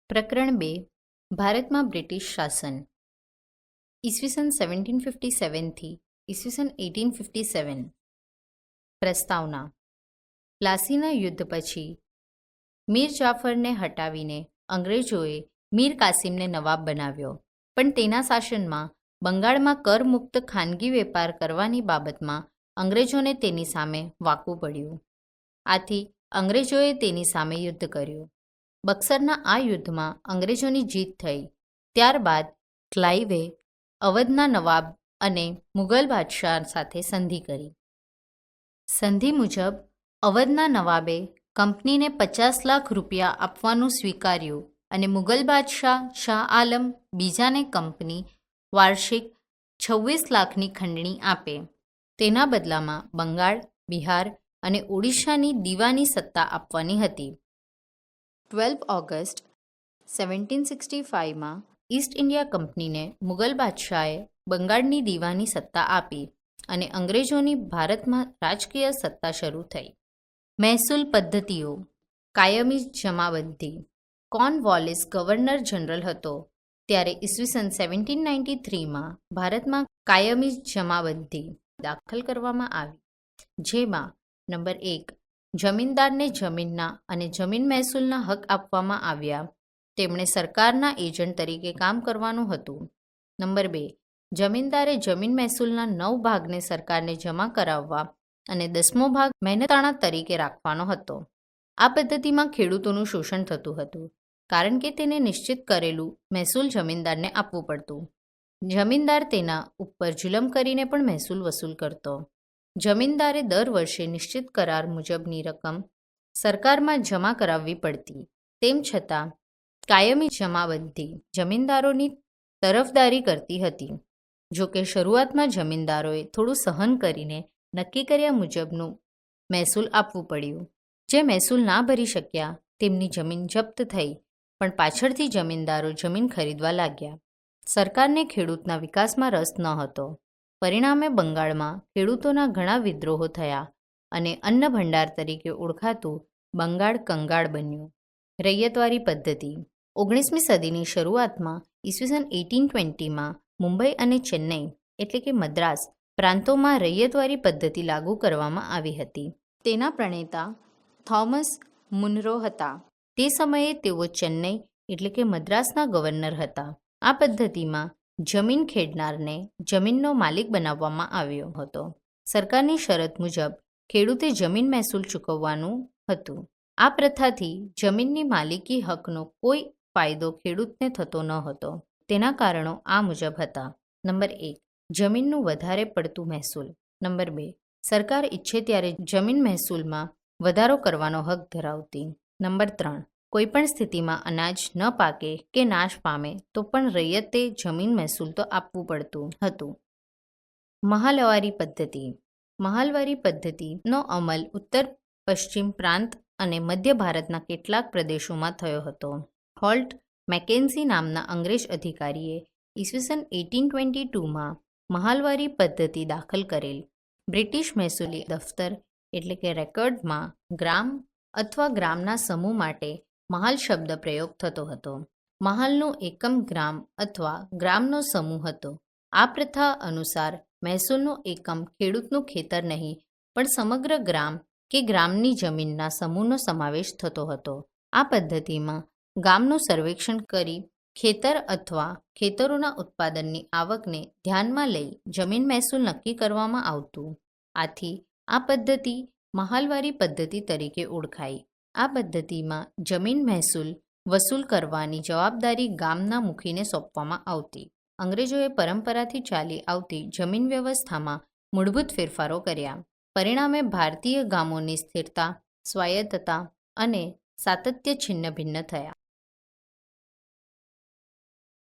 પ્રકરણ 2 ભારતમાં બ્રિટિશ શાસન ઈસવીસન 1757 ઈસવીસન 1857 પ્રસ્તાવના પ્લાસીના યુદ્ધ પછી મીર જાફરને હટાવીને અંગ્રેજોએ મીર કાસિમને નવાબ બનાવ્યો, પણ તેના શાસનમાં બંગાળમાં કરમુક્ત ખાનગી વેપાર કરવાની બાબતમાં અંગ્રેજોને તેની સામે વાકવું પડ્યું. આથી અંગ્રેજોએ તેની સામે યુદ્ધ કર્યું. બક્સરના આ યુદ્ધમાં અંગ્રેજોની જીત થઈ. ત્યારબાદ ક્લાઇવે અવધના નવાબ અને મુગલ બાદશાહ સાથે સંધિ કરી. સંધિ મુજબ અવધના નવાબે કંપનીને 50 લાખ રૂપિયા આપવાનું સ્વીકાર્યું અને મુગલ બાદશાહ શાહ આલમ બીજાને કંપની વાર્ષિક 26 લાખની ખંડણી આપે. તેના બદલામાં બંગાળ, બિહાર અને ઓડિશાની દીવાની સત્તા આપવાની હતી. 12 ઓગસ્ટ 1765માં ઈસ્ટ ઇન્ડિયા કંપનીને મુગલ બાદશાહે બંગાળની દીવાની સત્તા આપી અને અંગ્રેજોની ભારતમાં રાજકીય સત્તા શરૂ થઈ. મહેસૂલ પદ્ધતિઓ. કાયમી જમાબંધી. કોર્નવોલિસ ગવર્નર જનરલ હતો ત્યારે ઈસવીસન 1793માં ભારતમાં કાયમી જમાબંધી દાખલ કરવામાં આવી, જેમાં નંબર 1 જમીનદારને જમીનના અને જમીન મહેસૂલના હક આપવામાં આવ્યા. તેમણે સરકારના એજન્ટ તરીકે કામ કરવાનું હતું. નંબર 2 જમીનદારે જમીન મહેસૂલના 9 ભાગને સરકારને જમા કરાવવા અને 10મો ભાગ મહેનતાણા તરીકે રાખવાનો હતો. આ પદ્ધતિમાં ખેડૂતોનું શોષણ થતું હતું, કારણ કે તેને નિશ્ચિત કરેલું મહેસૂલ જમીનદારને આપવું પડતું. જમીનદાર તેના ઉપર જુલમ કરીને પણ મહેસૂલ વસૂલ કરતો. જમીનદારે દર વર્ષે નિશ્ચિત કરાર મુજબની રકમ સરકારમાં જમા કરાવવી પડતી. તેમ છતાં કાયમી જમાબંધી જમીનદારોની તરફદારી કરતી હતી. જોકે શરૂઆતમાં જમીનદારોએ થોડું સહન કરીને નક્કી કર્યા મુજબનું મહેસૂલ આપવું પડ્યું. જે મહેસૂલ ના ભરી શક્યા તેમની જમીન જપ્ત થઈ, પણ પાછળથી જમીનદારો જમીન ખરીદવા લાગ્યા. સરકારને ખેડૂતના વિકાસમાં રસ ન હતો. પરિણામે બંગાળમાં ખેડૂતોના ઘણા વિદ્રોહો થયા અને અન્ન ભંડાર તરીકે ઓળખાતું બંગાળ કંગાળ બન્યું. રૈયતવારી પદ્ધતિ. 19મી સદીની શરૂઆતમાં ઈસવીસન 1820માં મુંબઈ અને ચેન્નઈ એટલે કે મદ્રાસ પ્રાંતોમાં રૈયતવારી પદ્ધતિ લાગુ કરવામાં આવી હતી. તેના પ્રણેતા થોમસ મુનરો હતા. તે સમયે તેઓ ચેન્નઈ એટલે કે મદ્રાસના ગવર્નર હતા. આ પદ્ધતિમાં જમીન ખેડનારને જમીનનો માલિક બનાવવામાં આવ્યો હતો. સરકારની શરત મુજબ ખેડૂતે જમીન મહેસૂલ ચૂકવવાનું હતું. આ પ્રથાથી જમીનની માલિકી હકનો કોઈ ફાયદો ખેડૂતને થતો ન હતો. તેના કારણો આ મુજબ હતા. નંબર 1 જમીનનું વધારે પડતું મહેસૂલ. નંબર 2 સરકાર ઈચ્છે ત્યારે જમીન મહેસૂલમાં વધારો કરવાનો હક ધરાવતી. નંબર 3 કોઈપણ સ્થિતિમાં અનાજ ન પાકે કે નાશ પામે તો પણ રૈયતે જમીન મહેસૂલ તો આપવું પડતું હતું. મહાલવારી પદ્ધતિ. મહાલવારી પદ્ધતિનો અમલ ઉત્તર પશ્ચિમ પ્રાંત અને મધ્ય ભારતના કેટલાક પ્રદેશોમાં થયો હતો. હોલ્ટ મેકેન્ઝી નામના અંગ્રેજ અધિકારીએ ઈસવીસન 1822માં મહાલવારી પદ્ધતિ દાખલ કરેલ. બ્રિટિશ મહેસૂલી દફતર એટલે કે રેકર્ડમાં ગ્રામ અથવા ગ્રામના સમૂહ માટે મહાલ શબ્દ પ્રયોગ થતો હતો. મહાલનું એકમ ગ્રામ અથવા ગ્રામનો સમૂહ હતો. આ પ્રથા અનુસાર મહેસૂલનું એકમ ખેડૂતનું ખેતર નહીં, પણ સમગ્ર ગ્રામ કે ગ્રામની જમીનના સમૂહનો સમાવેશ થતો હતો. આ પદ્ધતિમાં ગામનું સર્વેક્ષણ કરી ખેતર અથવા ખેતરોના ઉત્પાદનની આવકને ધ્યાનમાં લઈ જમીન મહેસૂલ નક્કી કરવામાં આવતું. આથી આ પદ્ધતિ મહાલવારી પદ્ધતિ તરીકે ઓળખાઈ. આ પદ્ધતિમાં જમીન મહેસૂલ વસૂલ કરવાની જવાબદારી ગામના મુખીને સોંપવામાં આવતી. અંગ્રેજોએ પરંપરાથી ચાલી આવતી જમીન વ્યવસ્થામાં મૂળભૂત ફેરફારો કર્યા. પરિણામે ભારતીય ગામોની સ્થિરતા, સ્વાયત્તતા અને સાતત્ય છિન્ન ભિન્ન થયા.